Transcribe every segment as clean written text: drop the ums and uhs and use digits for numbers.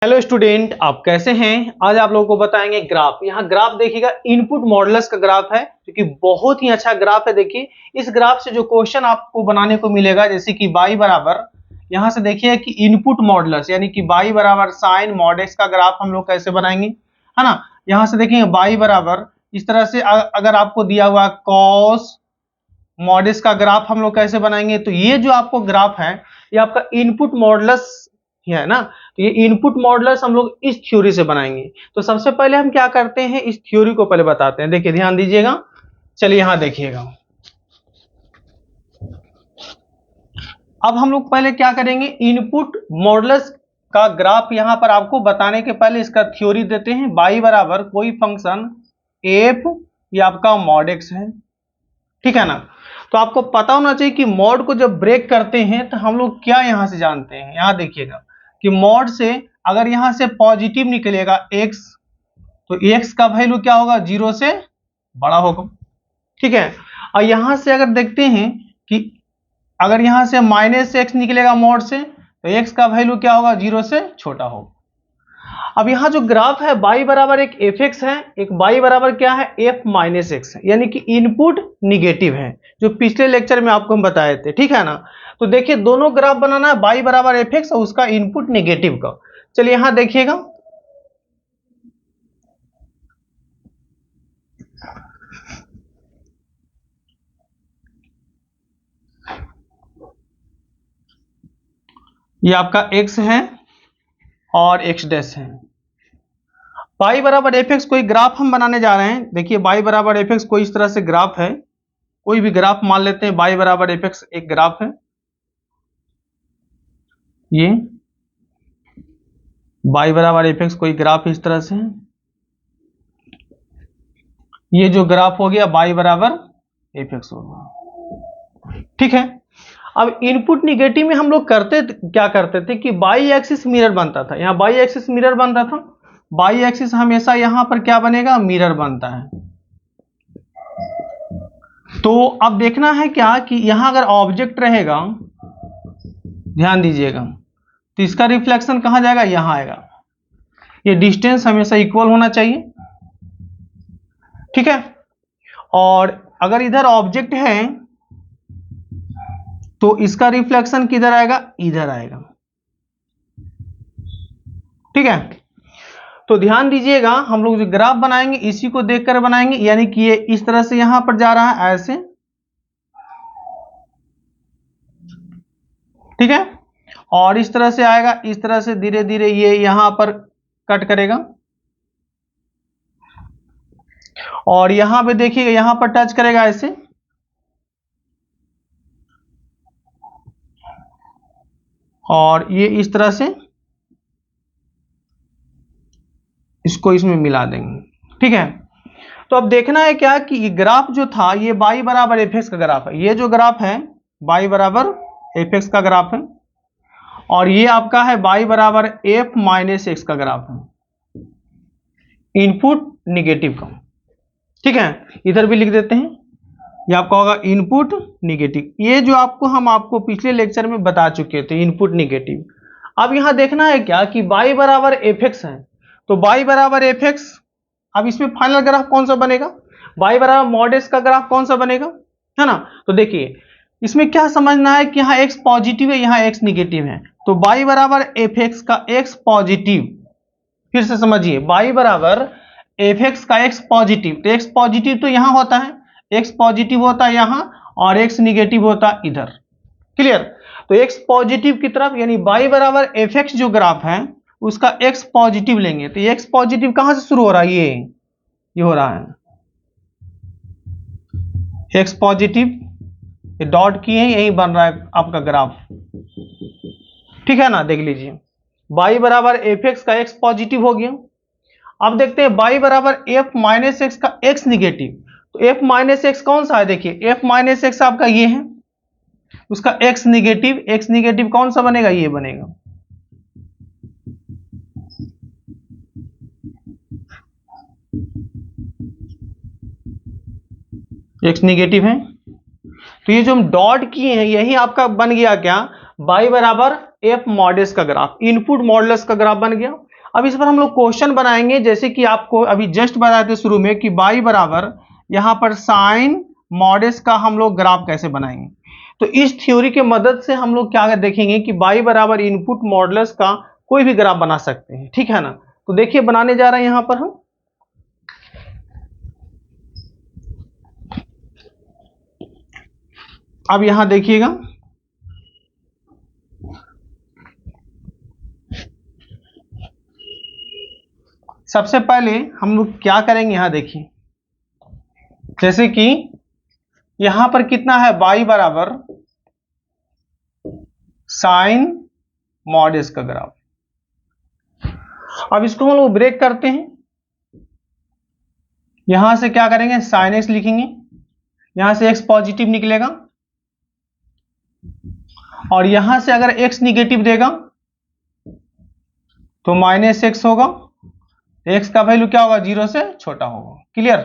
Hello student, आप कैसे हैं। आज आप लोगों को बताएंगे ग्राफ। यहाँ ग्राफ देखिएगा, इनपुट मॉडुलस का ग्राफ है जो कि बहुत ही अच्छा ग्राफ है। देखिए इस ग्राफ से जो क्वेश्चन आपको बनाने को मिलेगा, जैसे कि y बराबर, यहाँ से देखिए कि इनपुट मॉडुलस यानी कि y बराबर साइन मॉड x का ग्राफ हम लोग कैसे बनाएंगे, है ना। यहाँ से देखिए y बराबर इस तरह से अगर आपको दिया हुआ कॉस मॉड x का ग्राफ हम लोग कैसे बनाएंगे, तो ये जो आपको ग्राफ है ये आपका इनपुट मॉडुलस है ना। तो ये इनपुट मॉडुलस हम लोग इस थ्योरी से बनाएंगे। तो सबसे पहले हम क्या करते हैं, इस थ्योरी को पहले बताते हैं। देखिए ध्यान दीजिएगा, चलिए यहां देखिएगा। अब हम लोग पहले क्या करेंगे, इनपुट मॉडुलस का ग्राफ यहां पर आपको बताने के पहले इसका थ्योरी देते हैं। y बराबर कोई फंक्शन f ये आपका मॉड x है, ठीक है ना। तो आपको पता होना चाहिए कि मॉड को जब ब्रेक करते हैं तो हम लोग क्या यहां से जानते हैं। यहां देखिएगा कि मॉड से अगर यहां से पॉजिटिव निकलेगा x, तो x का वैल्यू क्या होगा, 0 से बड़ा होगा, ठीक है। और यहां से अगर देखते हैं कि अगर यहां से माइनस x निकलेगा मॉड से, तो x का वैल्यू क्या होगा, 0 से छोटा होगा। अब यहाँ जो ग्राफ है y बराबर एक fx है, एक y बराबर क्या है, f माइनस एक्स है, यानी कि इनपुट निगेटिव है, जो पिछले लेक्चर में आपको हम बताए थे, ठीक है ना। तो देखिए दोनों ग्राफ बनाना है, y बराबर fx और उसका इनपुट निगेटिव का। चलिए यहां देखिएगा, ये आपका x है और x डैश है। y बराबर fx कोई ग्राफ हम बनाने जा रहे हैं। देखिए y बराबर fx कोई इस तरह से ग्राफ है, कोई भी ग्राफ मान लेते हैं। y बराबर fx एक ग्राफ है, ये y बराबर fx कोई ग्राफ इस तरह से है। ये जो ग्राफ हो गया y बराबर fx हो गया, ठीक है। अब इनपुट निगेटिव में हम लोग क्या करते थे कि बाई एक्सिस मिरर बनता था। यहाँ बाई एक्सिस मिरर बनता था, बाई एक्सिस हमेशा यहां पर क्या बनेगा, मिरर बनता है। तो अब देखना है क्या कि यहां अगर ऑब्जेक्ट रहेगा, ध्यान दीजिएगा, तो इसका रिफ्लेक्शन कहां जाएगा, यहां आएगा। ये डिस्टेंस हमेशा इक्वल होना चाहिए, ठीक है। और अगर इधर ऑब्जेक्ट है तो इसका रिफ्लेक्शन किधर आएगा, इधर आएगा, ठीक है। तो ध्यान दीजिएगा, हम लोग जो ग्राफ बनाएंगे इसी को देखकर बनाएंगे, यानी कि ये इस तरह से यहां पर जा रहा है ऐसे, ठीक है। और इस तरह से आएगा, इस तरह से धीरे धीरे ये यहां पर कट करेगा, और यहां पे देखिएगा यहां पर टच करेगा ऐसे, और ये इस तरह से इसको इसमें मिला देंगे, ठीक है। तो अब देखना है क्या कि ग्राफ जो था ये y बराबर एफ एक्स का ग्राफ है। ये जो ग्राफ है y बराबर एफ एक्स का ग्राफ है, और ये आपका है y बराबर f माइनस एक्स का ग्राफ है, इनपुट निगेटिव का, ठीक है। इधर भी लिख देते हैं, ये आपका होगा इनपुट निगेटिव। ये जो हम आपको पिछले लेक्चर में बता चुके थे, इनपुट निगेटिव। अब यहां देखना है क्या कि y बराबर एफ एक्स है, तो y बराबर एफ एक्स, अब इसमें फाइनल ग्राफ कौन सा बनेगा, y बराबर मॉड x का ग्राफ कौन सा बनेगा, है ना। तो देखिए इसमें क्या समझना है कि यहाँ x पॉजिटिव है, यहाँ x निगेटिव है। तो y बराबर एफ एक्स का x पॉजिटिव, फिर से समझिए, y बराबर एफ एक्स का x पॉजिटिव, तो x पॉजिटिव तो यहाँ होता है, x पॉजिटिव होता है यहाँ, और x निगेटिव होता है इधर, क्लियर। तो x पॉजिटिव की तरफ, यानी y बराबर एफ एक्स जो ग्राफ है उसका x पॉजिटिव लेंगे, तो x पॉजिटिव कहां से शुरू हो रहा है, ये हो रहा है x पॉजिटिव, ये डॉट की है, यही बन रहा है आपका ग्राफ, ठीक है ना। देख लीजिए y बराबर एफ एक्स का x पॉजिटिव हो गया। अब देखते हैं y बराबर f माइनस एक्स का x निगेटिव, तो f माइनस एक्स कौन सा है, देखिए f माइनस एक्स आपका ये है, उसका x निगेटिव कौन सा बनेगा, ये बनेगा, x निगेटिव है। तो ये जो हम डॉट किए हैं यही आपका बन गया क्या, y बराबर f मॉडुलस का ग्राफ, इनपुट मॉडुलस का ग्राफ बन गया। अब इस पर हम लोग क्वेश्चन बनाएंगे, जैसे कि आपको अभी जस्ट बताए थे शुरू में कि y बराबर यहाँ पर साइन मॉड s का हम लोग ग्राफ कैसे बनाएंगे। तो इस थ्योरी के मदद से हम लोग क्या देखेंगे कि y बराबर इनपुट मॉडुलस का कोई भी ग्राफ बना सकते हैं, ठीक है ना। तो देखिए बनाने जा रहे हैं यहां पर हम। अब यहां देखिएगा, सबसे पहले हम लोग क्या करेंगे, यहां देखिए, जैसे कि यहां पर कितना है y बराबर साइन मॉड s का ग्राफ। अब इसको हम लोग ब्रेक करते हैं, यहां से क्या करेंगे साइन x लिखेंगे, यहां से x पॉजिटिव निकलेगा और यहां से अगर x निगेटिव देगा तो माइनस x होगा, x का वैल्यू क्या होगा 0 से छोटा होगा। क्लियर।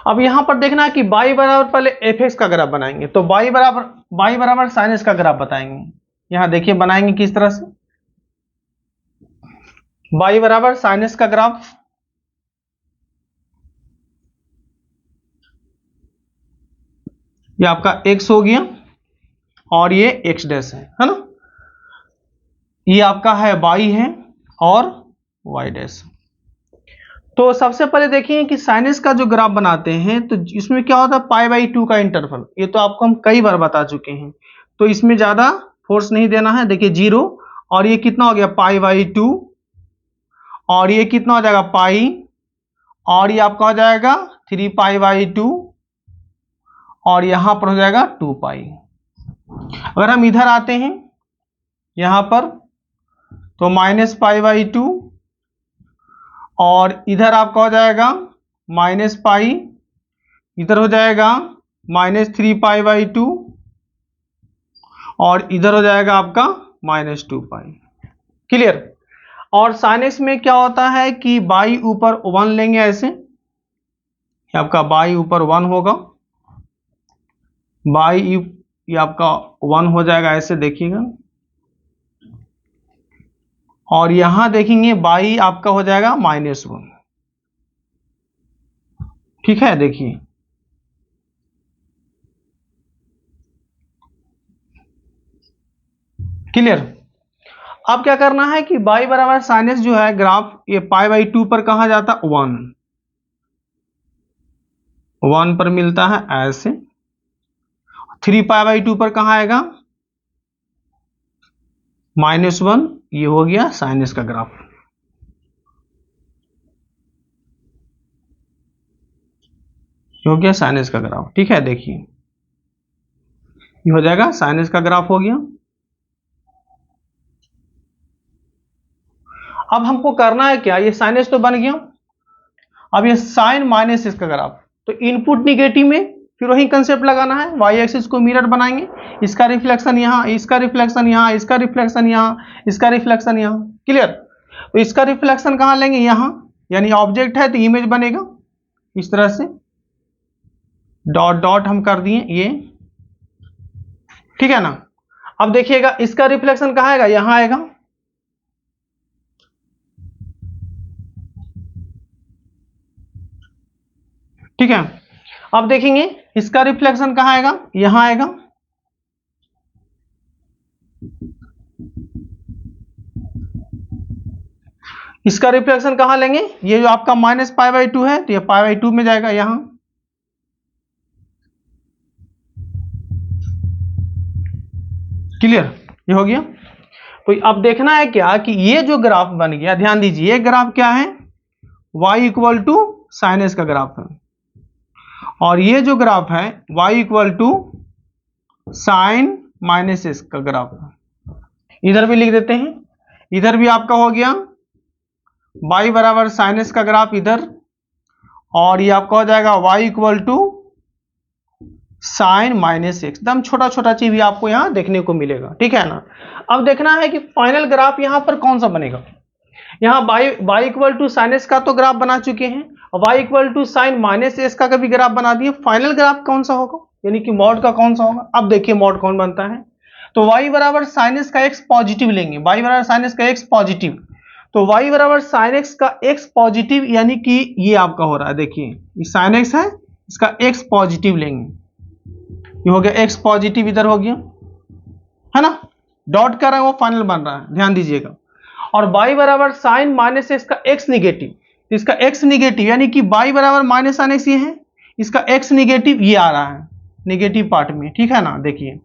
अब यहां पर देखना है कि y बराबर पहले fx का ग्राफ बनाएंगे, तो y बराबर साइन x का ग्राफ बताएंगे। यहां देखिए बनाएंगे किस तरह से, y बराबर साइन x का ग्राफ, ये आपका x हो गया और ये x डैश है ना, ये आपका है y है और y डैश। तो सबसे पहले देखिए कि साइनस का जो ग्राफ बनाते हैं तो इसमें क्या होता है π/2 का इंटरवल, ये तो आपको हम कई बार बता चुके हैं, तो इसमें ज्यादा फोर्स नहीं देना है। देखिए 0 और ये कितना हो गया π/2 और ये कितना हो जाएगा पाई और ये आपका हो जाएगा 3π/2 और यहां पर हो जाएगा 2π। अगर हम इधर आते हैं यहां पर तो -π/2 और इधर आपका हो जाएगा -π, इधर हो जाएगा -3π/2 और इधर हो जाएगा आपका -2π। क्लियर। और साइन एक्स में क्या होता है कि y ऊपर 1 लेंगे, ऐसे आपका y ऊपर 1 होगा, y ये आपका 1 हो जाएगा ऐसे देखिएगा, और यहां देखेंगे y आपका हो जाएगा -1। ठीक है, देखिए क्लियर। अब क्या करना है कि y बराबर साइन एक्स जो है ग्राफ ये π/2 पर कहां जाता 1 पर मिलता है ऐसे, 3π/2 पर कहां आएगा -1, ये हो गया साइन एक्स का ग्राफ। ये हो गया साइन एक्स का ग्राफ। ठीक है, देखिए ये हो जाएगा साइन एक्स का ग्राफ हो गया। अब हमको करना है क्या, ये साइन एक्स तो बन गया, अब ये साइन माइनस एक्स का ग्राफ, तो इनपुट निगेटिव में फिर वही कंसेप्ट लगाना है, वाई एक्सिस को मिरर बनाएंगे, इसका रिफ्लेक्शन यहाँ, इसका रिफ्लेक्शन यहाँ, इसका रिफ्लेक्शन यहाँ, इसका रिफ्लेक्शन यहाँ। क्लियर। तो इसका रिफ्लेक्शन कहाँ लेंगे यहाँ, यानी ऑब्जेक्ट है तो इमेज बनेगा इस तरह से, डॉट डॉट हम कर दिए ये, ठीक है ना। अब देखिएगा इसका रिफ्लेक्शन कहाँ आएगा, यहाँ आएगा, ठीक है। अब देखेंगे इसका रिफ्लेक्शन कहां आएगा, यहां आएगा, इसका रिफ्लेक्शन कहां लेंगे, ये जो आपका -π/2 है तो ये π/2 में जाएगा यहां। क्लियर, ये हो गया। तो अब देखना है क्या कि ये जो ग्राफ बन गया, ध्यान दीजिए ये ग्राफ क्या है, y equal to sine x का ग्राफ है, और ये जो ग्राफ है y equal to sine minus x का ग्राफ है। इधर भी लिख देते हैं, इधर भी आपका हो गया y बराबर साइन एक्स का ग्राफ इधर, और ये आपका हो जाएगा y equal to sine minus x. एकदम छोटा छोटा चीज भी आपको यहां देखने को मिलेगा, ठीक है ना। अब देखना है कि फाइनल ग्राफ यहां पर कौन सा बनेगा, यहां y equal to sine x का तो ग्राफ बना चुके हैं, y equal to sine minus x का भी ग्राफ बना दिए, फाइनल ग्राफ कौन सा होगा, यानी कि मॉड का कौन सा होगा। अब देखिए मॉड कौन बनता है, तो y बराबर साइन एक्स का x पॉजिटिव लेंगे, y बराबर साइन एक्स का x पॉजिटिव, तो y बराबर साइन एक्स का x पॉजिटिव, यानी कि ये आपका हो रहा है, देखिए ये साइन एक्स है, इसका x पॉजिटिव लेंगे, ये हो गया x पॉजिटिव, इधर हो गया है ना, डॉट कर रहा है वो फाइनल बन रहा है, ध्यान दीजिएगा। और y बराबर साइन माइनस एक्स का x निगेटिव, इसका x निगेटिव यानी कि y बराबर माइनस साइन एक्स ये है, इसका x निगेटिव ये आ रहा है निगेटिव पार्ट में, ठीक है ना। देखिए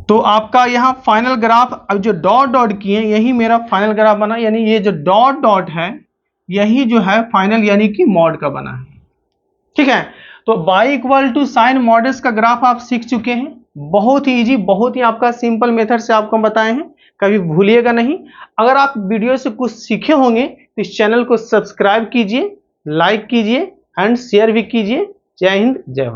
तो आपका यहाँ फाइनल ग्राफ, अब जो डॉट डॉट किए यही मेरा फाइनल ग्राफ बना, यानी ये जो डॉट डॉट है यही जो है फाइनल यानी कि मॉड का बना है, ठीक है। तो y equal to sine mod x का ग्राफ आप सीख चुके हैं, बहुत ही इजी, बहुत ही आपका सिंपल मेथड से आपको बताए हैं, कभी भूलिएगा नहीं। अगर आप वीडियो से कुछ सीखे होंगे तो इस चैनल को सब्सक्राइब कीजिए, लाइक कीजिए एंड शेयर भी कीजिए। जय हिंद, जय भारत।